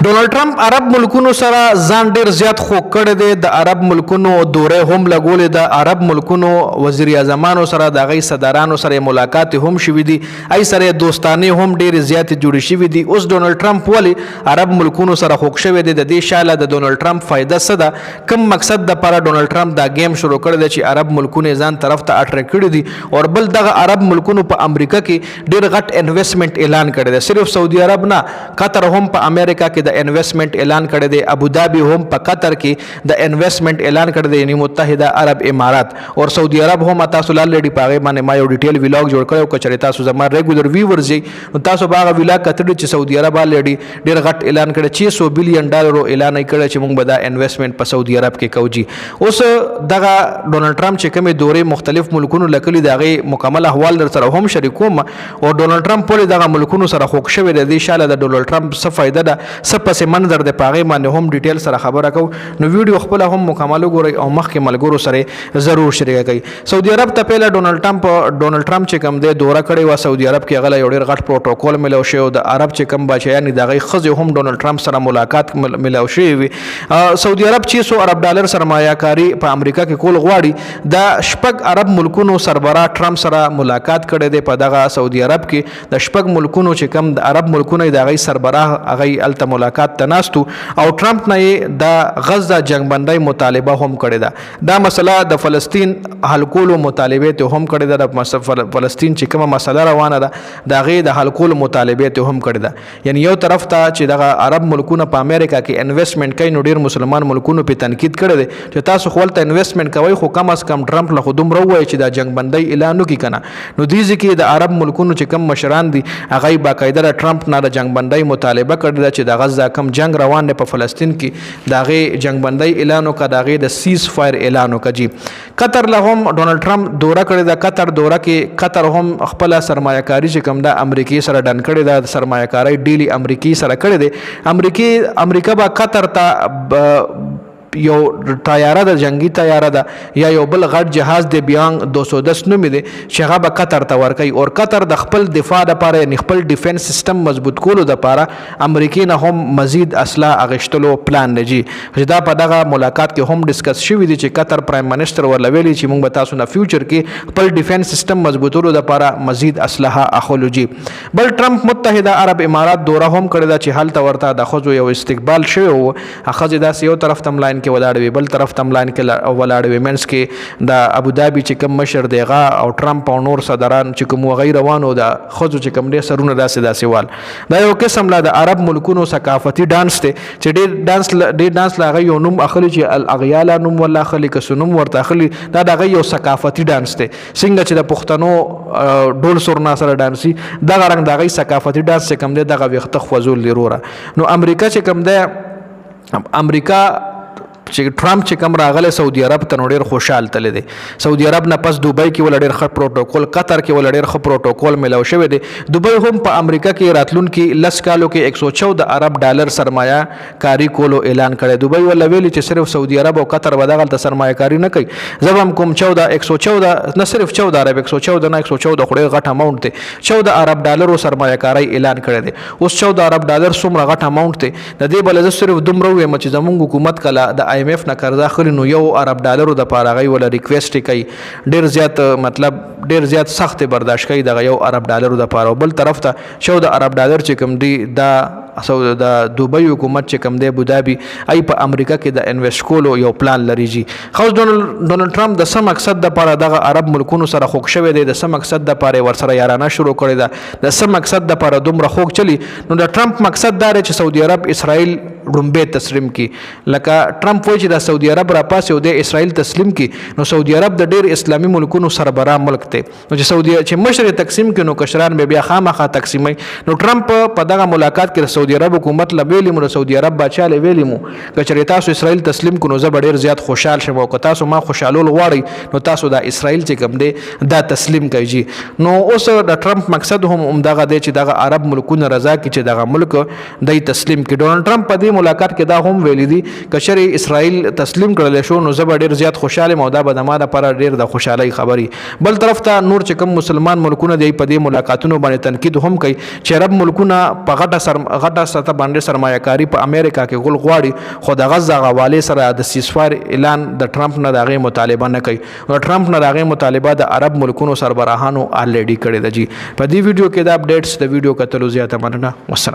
ډونالد ټرمپ عرب ملکونو سره ځان ډیر زیات خوږ کړی دی. د عرب ملکونو دورې هم لګولې ده. عرب ملکونو وزیر اعظمانو سره د هغوی صدرانو سره ملاقات هم شوي دي. ای سره دوستانې هم ډېرې زیاتې جوړې شوي دي. اوس ډونالد ټرمپ ولې عرب ملکونو سره خوږ شوی دی؟ د دې شاله د ډونالد ټرمپ فایده څه ده؟ کوم مقصد دپاره ډونالد ټرمپ دا گیم شروع کړی دی چې عرب ملکونه ځان طرف ته اټریکټ کړي دي؟ او بل دغه عرب ملکونو په امریکا کې ډېر غټ انویسټمنټ اعلان کړی دی. صرف سعودي عرب نه، قطر هم په امریکا کې د انویسټمنٹ اعلان کړی دی. ابوظبي هم په قطر کې د انویسټمنٹ اعلان کړی دی، یعنی متحده عرب امارات. او سعودي عرب هم تاسو لاندې په هغه باندې ما یو ډیټیل ویلاګ جوړ کړی او کچری تاسو زما ریګولر ویورز یې نو تاسو به هغه ویلاګ کتلی چې سعودي عرب الریډي ډیر غټ اعلان کړی $600 بلین اعلان یې کړی چې موږ به دا انویسټمنٹ په سعودي عرب کې کوجی. اوس دغه ډونالد ټرمپ چې کومې دورې مختلف ملکونو لکلي د هغې مکمل احوال در سره هم شریکوم. او ډونالد ټرمپ ولې دغه ملکونو سره خوږ شوی دی؟ دې شاله د ډونالد ټرمپ څه فایده ده، څه پس منظر د پاغې باندې هم ډیټیل سره خبره کوو. نو ویډیو خپل هم مکمل وګورئ او مخکې ملګرو سره ضرور شریک کړئ. سعودي عرب ته پهله ډونالد ټرمپ چې کوم دی دوره کړې وه، سعودي عرب کې هغه یو ډېر غټ پروټوکول میلاو شوی و. د عرب چې کوم بادشاهان دي د هغې ښځې هم ډونالد ټرمپ سره ملاقات میلاو شوی وي. سعودي عرب $600 سرمایه کاري په امریکا کې کول غواړي. د 6 عرب ملکونو سربراه ټرمپ سره ملاقات کړی دی په دغه سعودي عرب کې. د 6 ملکونو چې کوم د عرب ملکونه د هغې سربراه هغې هلته ملاقات ته ناست او ټرمپ نه یې د غزه جنګ بندۍ مطالبه هم کړې ده. دا مسله د فلسطین حل کولو مطالبې ته هم کړې ده. د فلسطین چې کومه مسله روانه ده د هغې د حل کولو مطالبې ته هم کړې ده. یعنی یو طرف ته چې دغه عرب ملکونه په امریکا کې انویسټمنټ کوي نو ډېر مسلمان ملکونو پې تنقید کړی دی چې تاسو خو هلته انویسټمنټ کوئ خو کم از کم ټرمپ له خو دومره ووایي چې دا جنګ بندۍ اعلان وکړي که نه. نو دې ځای کې د عرب ملکونو چې کوم مشران دي هغوی باقاعده د ټرمپ نه د جنګ بندۍ مطالبه کړې ده چې د غزه کم جنگ روان دی په فلسطین کې د هغې جنګ بندۍ اعلان وکړه، د هغې د سیز فایر اعلان وکړه. جی قطر له هم ډونالد ټرمپ دوره کړې ده. قطر دوره کې قطر هم خپله سرمایه کاري چې کوم ده امریکې سره ډن کړې ده. د سرمایه کارۍ ډیل یې امریکې سره کړې دی. امریکا به قطر ته یو طیاره ده، جنگي طیاره ده یا یو بل غټ جهاز دی بیانګ 210 نومې دی چې هغه به قطر ته ورکوي. او قطر د خپل دفاع دپاره یعنې خپل ډیفنس سیستم مضبوط کولو دپاره امریکې نه هم مزید اسلحه اخیستلو پلان دی. چې دا په دغه ملاقات کې هم ډسکس شوي دي چې قطر پرایم منسټر ورله ویلي چې موږ به تاسو نه فیوچر کې خپل ډیفنس سیستم مضبوطولو دپاره مزید اسلحه اخلو. جی بل ټرمپ متحده عرب امارات دوره هم کړې ده چې هلته ورته د ښځو یو استقبال شوی و. ښځې داسې یو طرف ته لاین کې ولاړ وي، بل طرف ته لاین کې ولاړ وي. منځ کې د ابوظبي چې کوم مشر دی هغه او ټرمپ او نور صدران چې کوم هغوی روان و، د ښځو چې کوم دی سرونه داسې وال. دا یو قسم لا د عرب ملکونو ثقافتي ډانس دی چې ډېر ډانس له هغه یو نوم اخلي چې الاغیاله نوم ورله اخلي که څه نوم ورته اخلي. دا د هغه یو ثقافتي ډانس دی. څنګه چې د پښتنو ډول سورنا سره ډانسي دغه رنګ د هغوی ثقافتي ډانس چې کوم دی دغه ویښته خوځول دی وروره. نو امریکا چې کوم دی امریکا چې ټرمپ چې کوم راغلی سعودي عرب ته نو ډېر خوشحال تللی دی. سعودي عرب نه پس دوبۍ کې وله ډېر ښه پروټوکول، قطر کې وله ډېر ښه پروټوکول میلاو شوی دی. دوبۍ هم په امریکا کې راتلونکي 10 کالو کې $114 ارب سرمایه کاري کولو اعلان کړی. دوبۍ وله ویلي چې صرف سعودي عرب او قطر به دغلته سرمایه کاري نه کوي. زه به هم کوم 114 نه صرف 14 ارب 114 نه 114 خو ډېر غټ اماونټ دی. $14 ارب سرمایه کاري اعلان کړی دی. اوس $14 ارب څومره غټ اماونټ دی؟ د دې بله زه صرف دومره ووایم چې زموږ حکومت کله د IMF نه قرضه اخلي نو $1 ارب دپاره هغوی وله ریکویسټ یې کوي، ډېر زیات مطلب ډېر زیات سخت یې برداشت کوي دغه $1 ارب دپاره. او بل طرف ته $14 ارب چې کوم دی دا د دوبۍ حکومت چې کوم دی ابوظبي ای په امریکا کې د انویسټ کولو یو پلان لري. جی خو ډونالد ټرمپ د څه مقصد دپاره دغه عرب ملکونو سره خوږ شوی دی، د څه مقصد دپاره یې ورسره یارانه شروع کړې ده، د څه مقصد دپاره دومره خوږ چلی؟ نو د ټرمپ مقصد دا دی چې سعودي عرب اسرائیل ړومبې تسلیم کړي. لکه ټرمپ وایي چې د سعودي عرب راپاسې او د اسرائیل تسلیم کړي. نو سعودي عرب د ډېر اسلامي ملکونو سربراه ملک دی. نو چې مشر یې تقسیم کړي نو کشران به بیا خامخا تقسیموي. نو ټرمپ په دغه ملاقات کې د سعودي عرب حکومت له ویلي مو، د سعودي عرب بادشاه له ویلي مو که چېرې تاسو اسرائیل تسلیم کړو نو زه به ډېر زیات خوشحال شم، او که تاسو ما خوشحالول غواړئ نو تاسو د اسرائیل چې کوم دی دا تسلیم کوئ. جي نو اوس د ټرمپ مقصد هم همدغه دی چې دغه عرب ملکونه رضا کړي چې دغه ملک دی تسلیم کړي. ډونالد ټرمپ په دې ملاقات کې دا هم ویلي دي کشر اسرائیل تسلیم کړل شو نو زه به ډیر زیات خوشاله مو دا به د ما لپاره ډیر د خوشحالي خبري. بل طرف ته نور چې کوم مسلمان ملکونه دی په دې ملاقاتونو باندې تنقید هم کوي چې عرب ملکونه په غټه سطح باندې سرمایه‌کاري په امریکا کې غول غواړي خو د غزه غواله سره د سیسفایر اعلان د ټرمپ نه دغه مطالبه نه کوي او ټرمپ نه دغه مطالبه د عرب ملکونو سربراهانو الریډي کړی دی. په دې ویډیو کې د اپډیټس د ویډیو کتلو زیاته مننه. والسلام.